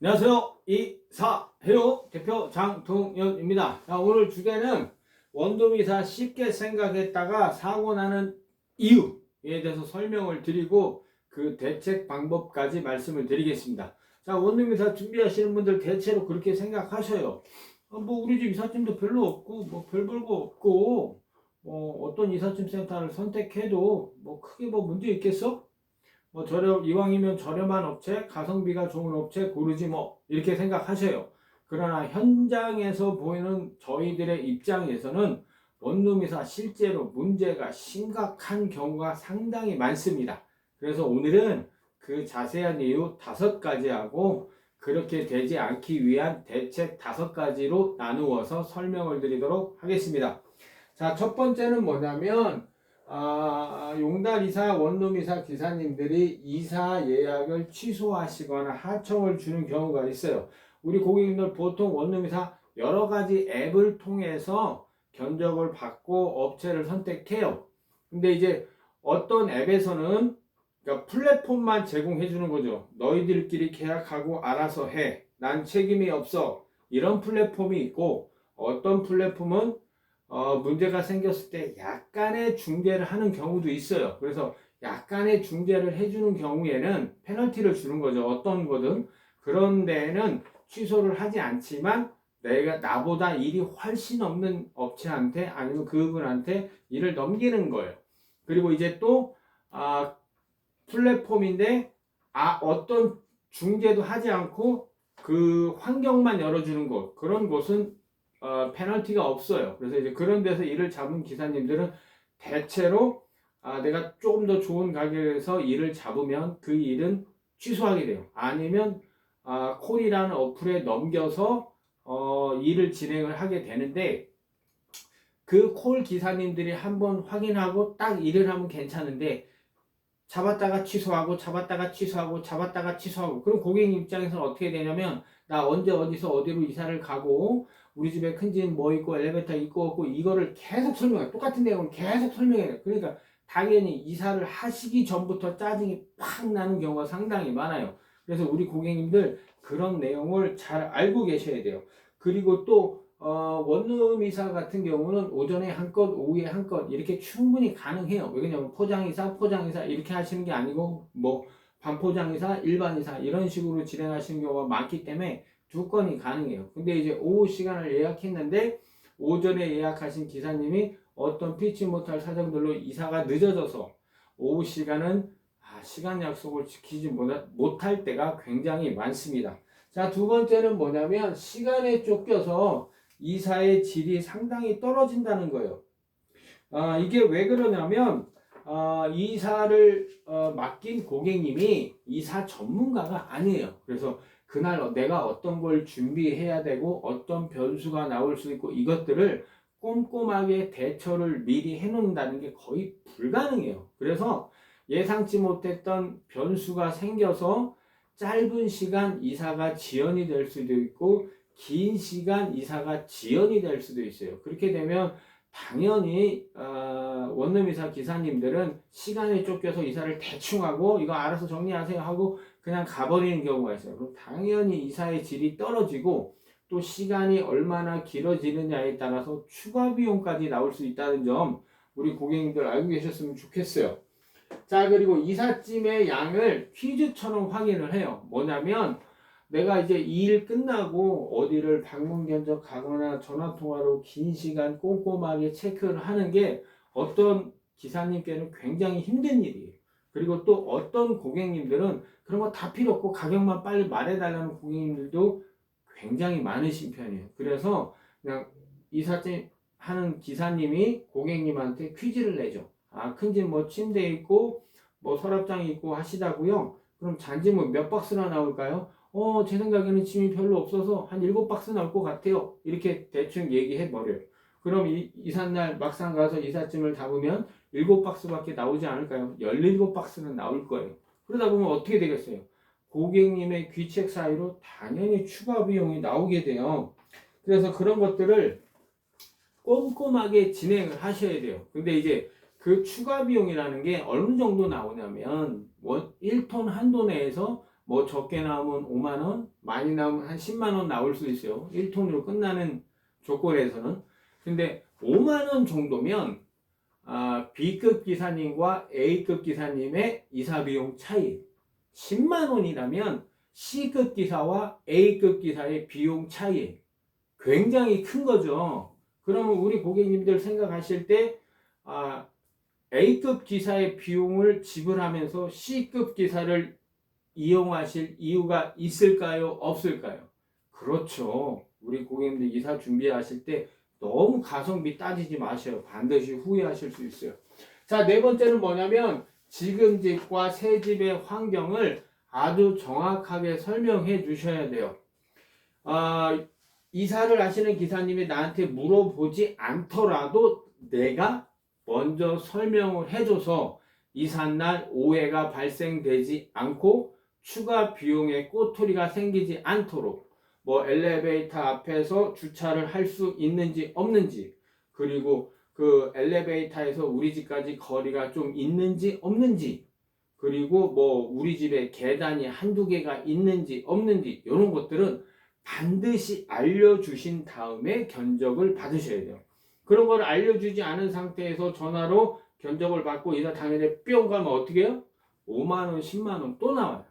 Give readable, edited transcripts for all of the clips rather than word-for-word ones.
안녕하세요. 이사해요 대표 장동현입니다. 자, 오늘 주제는 원룸이사 쉽게 생각했다가 사고 나는 이유에 대해서 설명을 드리고 그 대책 방법까지 말씀을 드리겠습니다. 자, 원룸이사 준비하시는 분들 대체로 그렇게 생각하셔요. 뭐 우리 집 이삿짐도 별로 없고 뭐 별 볼 거 없고 어떤 이삿짐 센터를 선택해도 뭐 크게 뭐 문제 있겠어? 뭐 이왕이면 저렴한 업체, 가성비가 좋은 업체 고르지 뭐 이렇게 생각하셔요. 그러나 현장에서 보이는 저희들의 입장에서는 원룸이사 실제로 문제가 심각한 경우가 상당히 많습니다. 그래서 오늘은 그 자세한 이유 5가지하고 그렇게 되지 않기 위한 대책 5가지로 나누어서 설명을 드리도록 하겠습니다. 자, 첫 번째는 뭐냐면 용달이사, 원룸이사 기사님들이 이사 예약을 취소하시거나 하청을 주는 경우가 있어요. 우리 고객님들 보통 원룸이사 여러 가지 앱을 통해서 견적을 받고 업체를 선택해요. 근데 이제 어떤 앱에서는 그러니까 플랫폼만 제공해 주는 거죠. 너희들끼리 계약하고 알아서 해. 난 책임이 없어. 이런 플랫폼이 있고 어떤 플랫폼은 문제가 생겼을 때 약간의 중재를 하는 경우도 있어요. 그래서 약간의 중재를 해주는 경우에는 페널티를 주는 거죠. 어떤 거든. 그런 데에는 취소를 하지 않지만 나보다 일이 훨씬 없는 업체한테 아니면 그분한테 일을 넘기는 거예요. 그리고 이제 또 플랫폼인데 어떤 중재도 하지 않고 그 환경만 열어주는 곳, 그런 곳은 페널티가 없어요. 그래서 이제 그런 데서 일을 잡은 기사님들은 대체로 내가 조금 더 좋은 가격에서 일을 잡으면 그 일은 취소하게 돼요. 아니면 콜이라는 어플에 넘겨서 일을 진행을 하게 되는데 그 콜 기사님들이 한번 확인하고 딱 일을 하면 괜찮은데 잡았다가 취소하고 잡았다가 취소하고 잡았다가 취소하고 그럼 고객님 입장에서는 어떻게 되냐면 나 언제 어디서 어디로 이사를 가고 우리 집에 큰 집 뭐 있고 엘리베이터 있고 없고 이거를 계속 설명해. 똑같은 내용을 계속 설명해. 그러니까 당연히 이사를 하시기 전부터 짜증이 팍 나는 경우가 상당히 많아요. 그래서 우리 고객님들 그런 내용을 잘 알고 계셔야 돼요. 그리고 또 원룸 이사 같은 경우는 오전에 한 건, 오후에 한 건 이렇게 충분히 가능해요. 왜냐면 포장이사, 포장이사 이렇게 하시는 게 아니고 뭐 반포장이사, 일반이사 이런 식으로 진행하시는 경우가 많기 때문에 2건이 가능해요. 근데 이제 오후 시간을 예약했는데 오전에 예약하신 기사님이 어떤 피치 못할 사정들로 이사가 늦어져서 오후 시간은 시간 약속을 지키지 못할 때가 굉장히 많습니다. 자, 2번째는 뭐냐면 시간에 쫓겨서 이사의 질이 상당히 떨어진다는 거예요. 이게 왜 그러냐면 이사를 맡긴 고객님이 이사 전문가가 아니에요. 그래서 그날 내가 어떤 걸 준비해야 되고 어떤 변수가 나올 수 있고 이것들을 꼼꼼하게 대처를 미리 해놓는다는 게 거의 불가능해요. 그래서 예상치 못했던 변수가 생겨서 짧은 시간 이사가 지연이 될 수도 있고 긴 시간 이사가 지연이 될 수도 있어요. 그렇게 되면 당연히 원룸이사 기사님들은 시간에 쫓겨서 이사를 대충 하고 이거 알아서 정리하세요 하고 그냥 가버리는 경우가 있어요. 그럼 당연히 이사의 질이 떨어지고 또 시간이 얼마나 길어지느냐에 따라서 추가 비용까지 나올 수 있다는 점 우리 고객님들 알고 계셨으면 좋겠어요. 자, 그리고 이삿짐의 양을 퀴즈처럼 확인을 해요. 뭐냐면 내가 이제 이 일 끝나고 어디를 방문 견적 가거나 전화 통화로 긴 시간 꼼꼼하게 체크를 하는 게 어떤 기사님께는 굉장히 힘든 일이에요. 그리고 또 어떤 고객님들은 그런 거 다 필요 없고 가격만 빨리 말해달라는 고객님들도 굉장히 많으신 편이에요. 그래서 그냥 이삿짐 하는 기사님이 고객님한테 퀴즈를 내죠. 큰 집 뭐 침대 있고 뭐 서랍장이 있고 하시다고요. 그럼 잔짐은 몇 박스나 나올까요? 제 생각에는 짐이 별로 없어서 한 7박스 나올 것 같아요. 이렇게 대충 얘기해 버려요. 그럼 이삿날 막상 가서 이삿짐을 담으면 7박스밖에 나오지 않을까요? 17박스는 나올 거예요. 그러다 보면 어떻게 되겠어요? 고객님의 귀책 사이로 당연히 추가 비용이 나오게 돼요. 그래서 그런 것들을 꼼꼼하게 진행을 하셔야 돼요. 근데 이제 그 추가 비용이라는 게 어느 정도 나오냐면 1톤 한도 내에서 뭐 적게 나오면 5만 원, 많이 나오면 한 10만 원 나올 수 있어요. 1톤으로 끝나는 조건에서는. 근데 5만 원 정도면 B급 기사님과 A급 기사님의 이사 비용 차이. 10만 원이라면 C급 기사와 A급 기사의 비용 차이 굉장히 큰 거죠. 그러면 우리 고객님들 생각하실 때 A급 기사의 비용을 지불하면서 C급 기사를 이용하실 이유가 있을까요? 없을까요? 그렇죠. 우리 고객님들 이사 준비하실 때 너무 가성비 따지지 마세요. 반드시 후회하실 수 있어요. 자, 네 번째는 뭐냐면 지금 집과 새 집의 환경을 아주 정확하게 설명해 주셔야 돼요. 이사를 하시는 기사님이 나한테 물어보지 않더라도 내가 먼저 설명을 해줘서 이삿날 오해가 발생되지 않고 추가 비용의 꼬투리가 생기지 않도록 뭐 엘리베이터 앞에서 주차를 할 수 있는지 없는지, 그리고 그 엘리베이터에서 우리 집까지 거리가 좀 있는지 없는지, 그리고 뭐 우리 집에 계단이 한두 개가 있는지 없는지, 이런 것들은 반드시 알려주신 다음에 견적을 받으셔야 돼요. 그런 걸 알려주지 않은 상태에서 전화로 견적을 받고 이사 당일에 뿅 가면 어떻게 해요? 5만원, 10만원 또 나와요.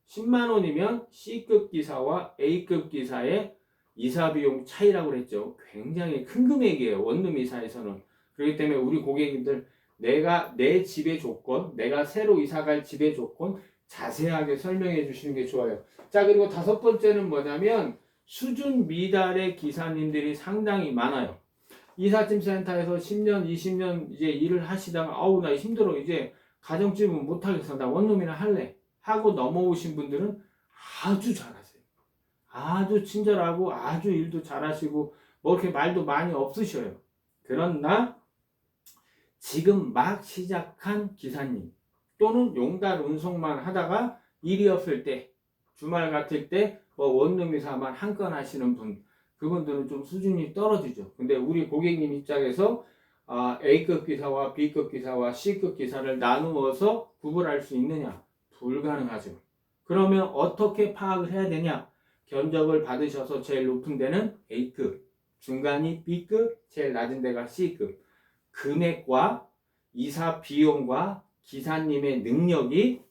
10만원이면 C급 기사와 A급 기사의 이사 비용 차이라고 그랬죠. 굉장히 큰 금액이에요. 원룸 이사에서는. 그렇기 때문에 우리 고객님들 내가 내 집의 조건, 내가 새로 이사 갈 집의 조건 자세하게 설명해 주시는 게 좋아요. 자, 그리고 다섯 번째는 뭐냐면 수준 미달의 기사님들이 상당히 많아요. 이삿짐센터에서 10년, 20년 이제 일을 하시다가 나 힘들어. 이제 가정집은 못하겠어. 나 원룸이나 할래. 하고 넘어오신 분들은 아주 잘하세요. 아주 친절하고 아주 일도 잘하시고 뭐 이렇게 말도 많이 없으셔요. 그러나 지금 막 시작한 기사님 또는 용달 운송만 하다가 일이 없을 때, 주말 같을 때 뭐 원룸 이사만 한 건 하시는 분, 그분들은 좀 수준이 떨어지죠. 근데 우리 고객님 입장에서 A급 기사와 B급 기사와 C급 기사를 나누어서 구분할 수 있느냐? 불가능하죠. 그러면 어떻게 파악을 해야 되냐? 견적을 받으셔서 제일 높은 데는 A급, 중간이 B급, 제일 낮은 데가 C급. 금액과 이사 비용과 기사님의 능력이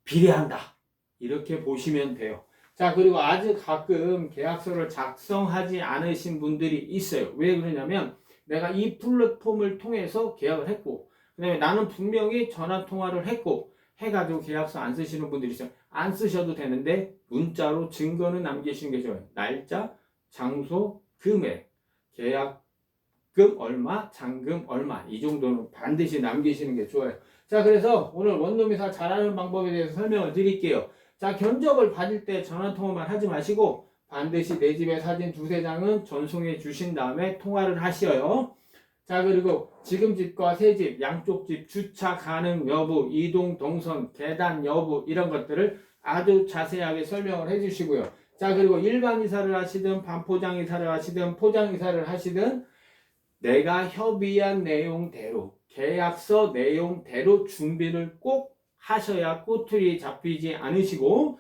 비례한다. 이렇게 보시면 돼요. 자, 그리고 아직 가끔 계약서를 작성하지 않으신 분들이 있어요. 왜 그러냐면 내가 이 플랫폼을 통해서 계약을 했고, 그다음에 나는 분명히 전화 통화를 했고 해가지고 계약서 안 쓰시는 분들이 있어요. 안 쓰셔도 되는데 문자로 증거는 남기시는 게 좋아요. 날짜, 장소, 금액, 계약금 얼마, 잔금 얼마, 이 정도는 반드시 남기시는 게 좋아요. 자, 그래서 오늘 원룸 이사 잘하는 방법에 대해서 설명을 드릴게요. 자, 견적을 받을 때 전화통화만 하지 마시고 반드시 내 집의 사진 두세 장은 전송해 주신 다음에 통화를 하셔요. 자, 그리고 지금 집과 새 집, 양쪽 집 주차 가능 여부, 이동 동선, 계단 여부, 이런 것들을 아주 자세하게 설명을 해 주시고요. 자, 그리고 일반 이사를 하시든 반포장 이사를 하시든 포장 이사를 하시든 내가 협의한 내용대로, 계약서 내용대로 준비를 꼭 하셔야 꼬투리 잡히지 않으시고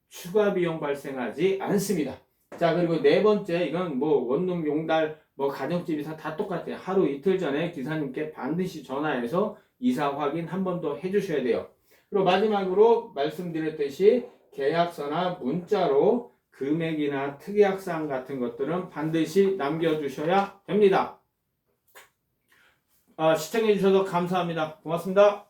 추가 비용 발생하지 않습니다. 자, 그리고 네 번째, 이건 뭐 원룸 용달 뭐 가정집 이사 다 똑같아요. 하루 이틀 전에 기사님께 반드시 전화해서 이사 확인 한 번 더 해주셔야 돼요. 그리고 마지막으로 말씀드렸듯이 계약서나 문자로 금액이나 특약사항 같은 것들은 반드시 남겨주셔야 됩니다. 시청해주셔서 감사합니다. 고맙습니다.